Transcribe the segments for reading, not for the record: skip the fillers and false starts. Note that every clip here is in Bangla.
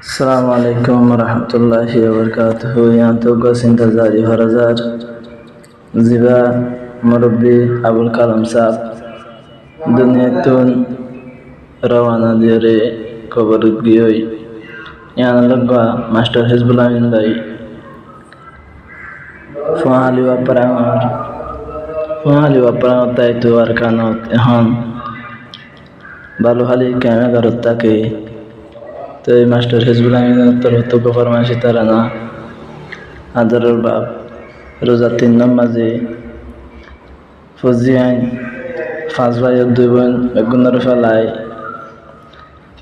अस्सलाम वालेकुम रहमतुल्लाहि व बरकातुहू। यहाँ तो गस इंतजारी हरजार जिबा मुरब्बी अबुल कलाम साहब दुनियातून रवाना दियरे खबर गियोई। यहाँ लगवा मास्टर हिजबुल अमीन भाई फुआली वापरांगर ताइतु अरकानत এখন ভালো হালি কেমন করত তাকে তো এই মাস্টার হিজবুল আমিনের তরফ ফরমাইশি তারা না আদরের বাপ রোজা 3 নামাজে ফজি আইন 5 ভাই 2 বোন বেগুনের ফেলায়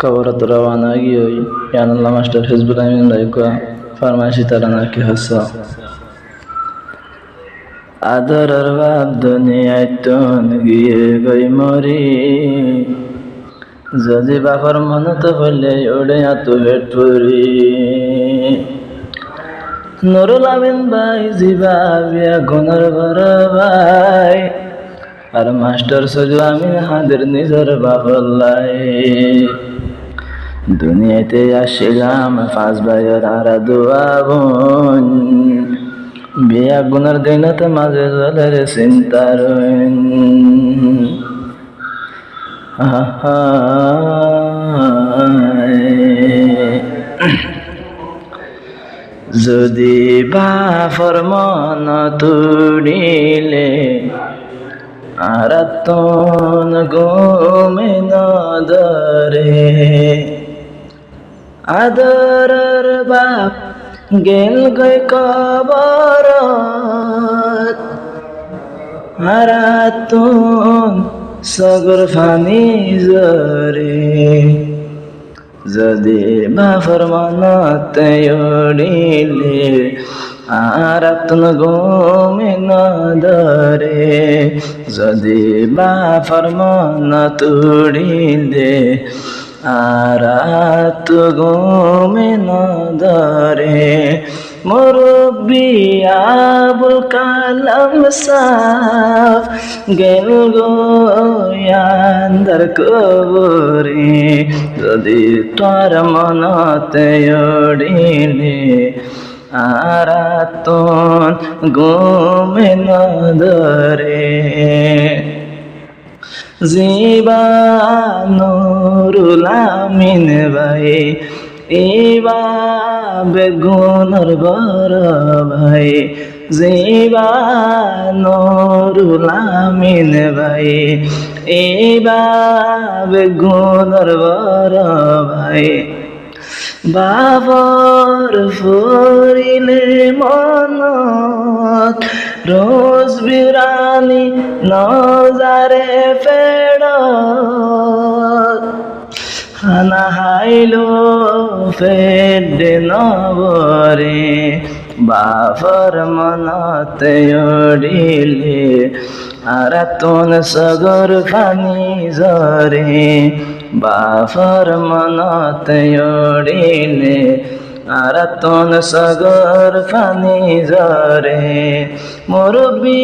কবরত রওনা গিয়ে ইয়ানুল্লাহ মাস্টার হিজবুল আমিন ভাইকে ফরমাইশি তারা না কি হচ্ছে আদরের বাপ দুনিয়ায় তুন গিয়ে গই মরি যদি বাবার মনত হলে ওড়ে আতো হেটপুরি নুরুল আমিন ভাই জিবা বিয়া গুণর বড় ভাই আর মাস্টার সজু আমিন হাদের নিজের বাবলাই দুনিয়াতে আসিলাম 5 ভাইয়ের আর 2 বোন বিয়া গুণর দিনতে মাঝে জলের চিন্তার যদি বাফর মন তুড়িলে আর তন গোমে নদরে আদরের বাপ গেল গই কবর আরাতুন সগর ফানি জরে যদি বাফর মনতে উড়িলে আর তুন গোমে নদরে যদি বাফর মন তুড়িলে আর তু গোমে নদরে মুরব্বি আবুল কালাম সাহ গেল গোয়ান্দার কবরে যদি তোর মনতে উড়িলে আর তোন গোমে নদরে জিবা নুরুল আমিন ভাই এবা বেগুনর বড় ভাই জিবা নুরুল আমিন ভাই এবা বেগুনর বড় ভাই বাবর ফুরিলে মনত রোজ বিরানি নজারে ফেড় খানা হাইলো ফেডে নবরে বাফর মনতে উড়িলে আর তুন সগর ফানি জরে বাফর মনতে উড়িলে আর তুন সগর ফানি জরে মুরব্বি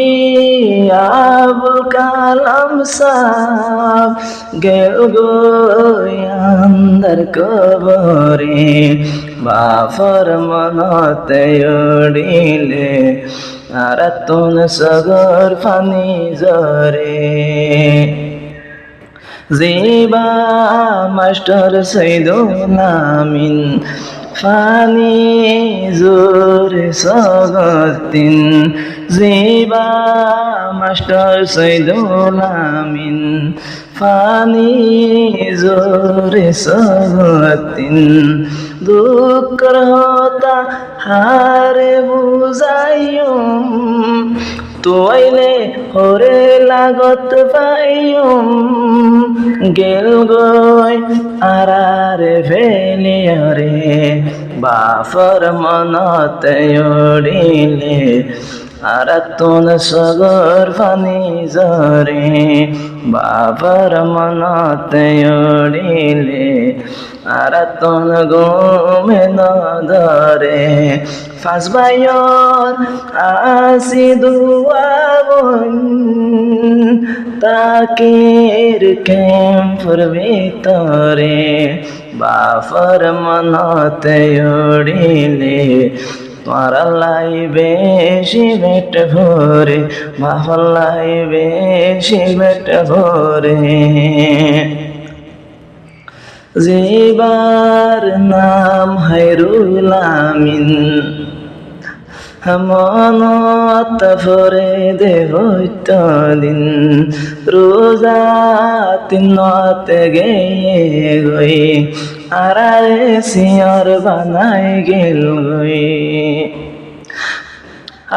আবুল কালাম সাহ গেল গোয়ান্দার কবরে বাফর মনতে উড়িলে আর তুন সগর ফানি জরে জিবা মাস্টার সৈদুল আমিন ফানি জোরে সগতিন জিবা মাস্টার সৈদুল আমিন ফানি জোরে সগতিন দুঃখর হতা হারে বুঝাইম তোয়াইলে হরে লাগত পাইম গেল গই আরারে ফেলিয়রে বাফর মনতে উড়িলে আর তুন সগর ফানি জরে বাফর মনতে উড়িলে আর তুন গোমে নদরে 5 ভাইয়ের আসি 2 বোন তাকের ক্যাম্পর ভিতরে বাফর মনতে উড়িলে তোমারালাই বেশি বেট ভরে বাফলাই বেশি বেট ভরে জিবার নাম হায়রুল আমিন মনত ভরে দেবৈত দিন রোজা তিনত গেয়ে গই আরারে সিয়র বানাই গেল গই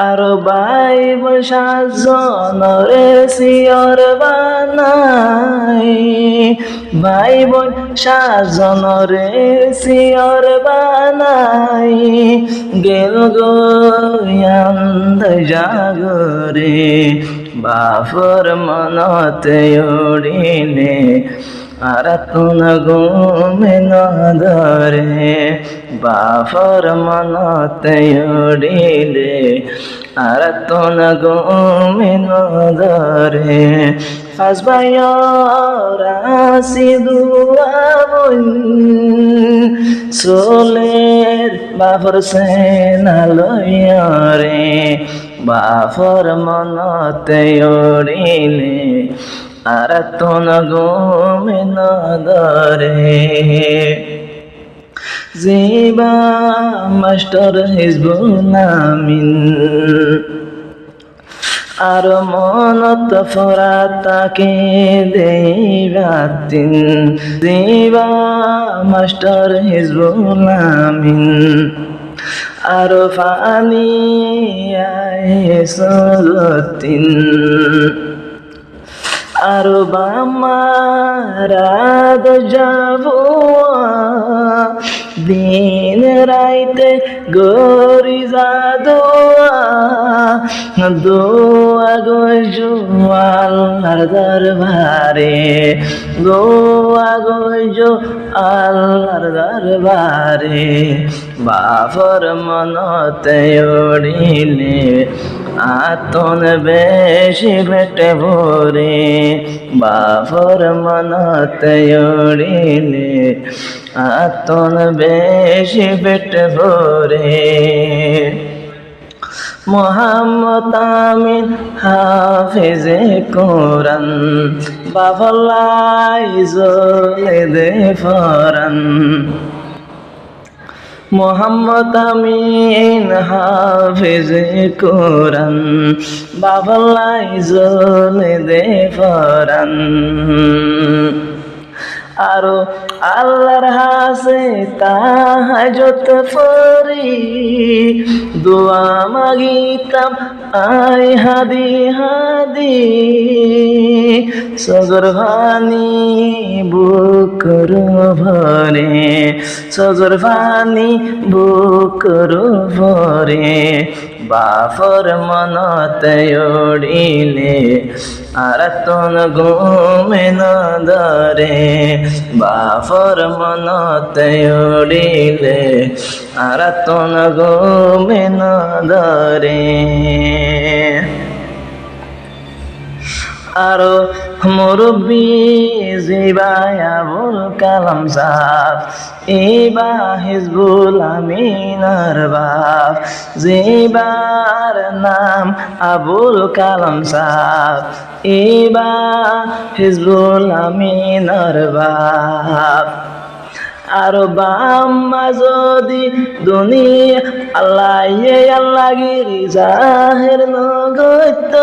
আর বাই বসা জনরে সিয়র বানাই বাই বসা জনরে সিয়র বানাই গেল গোয়ান্দ জাগরে বাফর মনতে উড়িলে আর তুন ঘুমে ন ধরে বাফর মনতে উড়িলে আর তুন ঘুমে ন ধরে ফাসবায়রাসি দুয়াবন সোলের বাফর সেনালয়রে বাফর মনতে উড়িলে আর তুন ঘুমে ন ধরে জিবা মাস্টার হিজবুল আমিন আর মনত ফরা তাকে দেবাতিন জিবা মাস্টার হিজবুল আমিন আর ফানি আইসতিন আর বামারাদ যাব দিন রাইতে গরি যা দোয়া গজু আল্লাহর দরবারে দোয়া গজু আল্লাহর দরবারে বাফর মনতে উড়িলে আতন বেশি বেটে ভরে বাফর মনতে উড়িলে আতন বেশি বেটে ভরে মোহাম্মদ আমিন হাফেজে কোরআন বাফলাই জলে দে ফরান মোহাম্মদ আমিন হাফেজে কোরআন বাফলাই জলে দে ফরান আরো আল্লাহর হাসে তাহাজ্জুদ পড়ি দোয়া মাগিতাম আই হাদি হাদি সগর ভানি বুকর ভরে সগর ভানি বুকর ভরে বাফর মনতে উড়িলে আর তুন ঘুমে ন ধরে বাফর মনতে উড়িলে আর তুন ঘুমে ন ধরে আরো মুরব্বী জিবাই আবুল কালাম সাহ ইবা হিজবুল আমিনার বাপ জিবার নাম আবুল কালাম সাহ ইবা হিজবুল আমিনার বাপ আর বাম্মা যদি দুনিয়া আল্লাহ গিরি জাহের নগত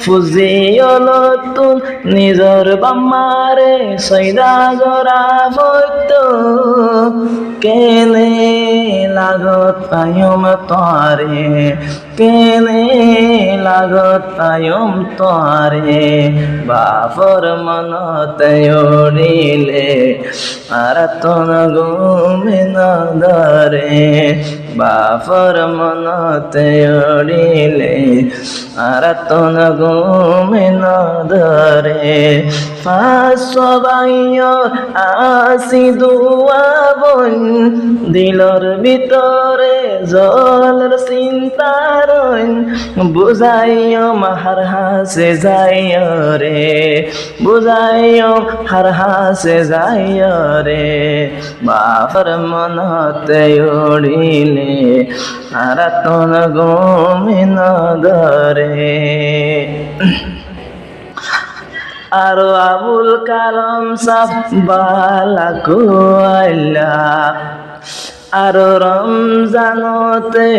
ফুজিয়লতুন নিজর বাম্মারে সৈদা গরা বইত কেনে লাগত পায়ম তারে কেনে লাগত পায়ম তারে বাফর মনতে উড়িলে আর তুন ঘুমে ন ধরে বাফর মনতে উড়িলে আর তুন ঘুমে ন ধরে পাঁচশো বাইয় আসি দুয়াবন দিলর ভিতরে জলের চিন্তা রইন বুঝাইও মাহার হাসে যাইও রে বুঝাইও হার হাসে যাইও রে বাপর মনতে উড়িলে আর তোন ঘুমিন ধরে আরো আবুল কালাম সাহ বালা কুয়াইলা আরো রমজানতে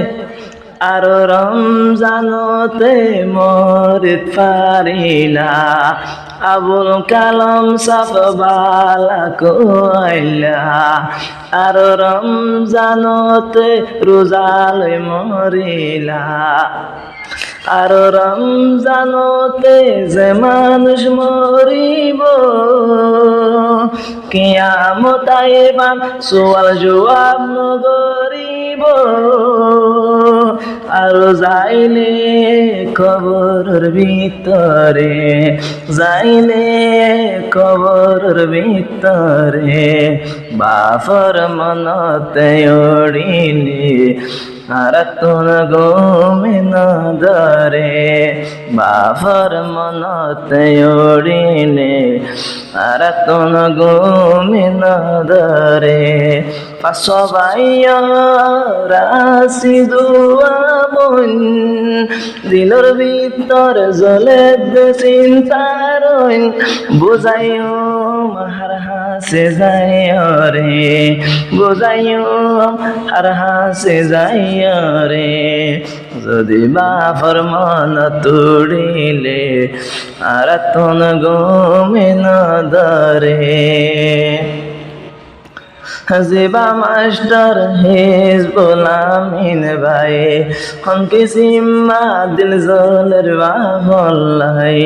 মরিত ফারিলা আবুল কালাম সাহ বালা কুয়াইলা আরো রমজানতে রোজালে মরিলা আর রমজানতে যে মানুষ মরিব কিয়ামত আইবান সোয়াল জবাব নগরিব আর যাইলে কবরের ভিতরে বাফর মনতে উড়িলে আর তোর ঘুমিন ধরে বাফর মনতে উড়িলে আর তোর ঘুমিন ধরে সবাই রাশি দুয়া মন দিলর ভিতর জলে চিন্তা রইন বুঝাইও মাহার হাসে যাইও রে বুঝাইও আর হাসে যাইও রে যদি বাফর মন তুড়িলে আর তোন ঘুমিন ধরে জিবা মাস্টার হিজবুল আমিন ভাই হমকে সিম্মা দিল জলের বাহল্লাই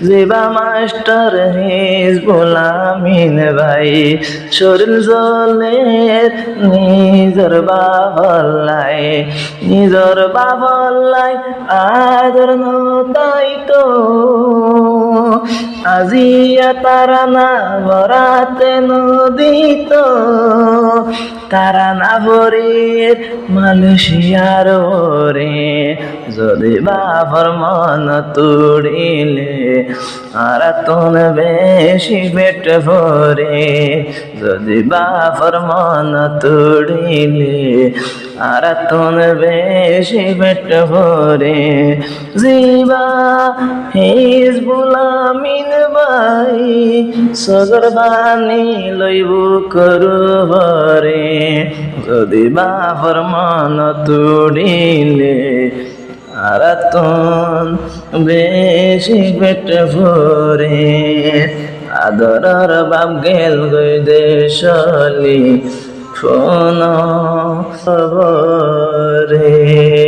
জিবা মাস্টার হিজবুল আমিন ভাই শরীর জলের নিজর বাহল্লাই আদর নতাই তো আজিয়া তারা না বরাতে নদীত তারা না ভরির মালয়েশিয়ার রে যদি বাফর মন তুড়িলে আর তোন বেশি পেট ভরে যদি বাফর মন তুড়িলে আর তোন বেশি পেট ভরে জিবা হিজবুল আমিন ভাই সগর বানি লইব করবরে যদি বাফর মন তুড়িলে আর তোন বেশি পেট ভরে আদরর বাপ গেল গই দেশলি ফোন রে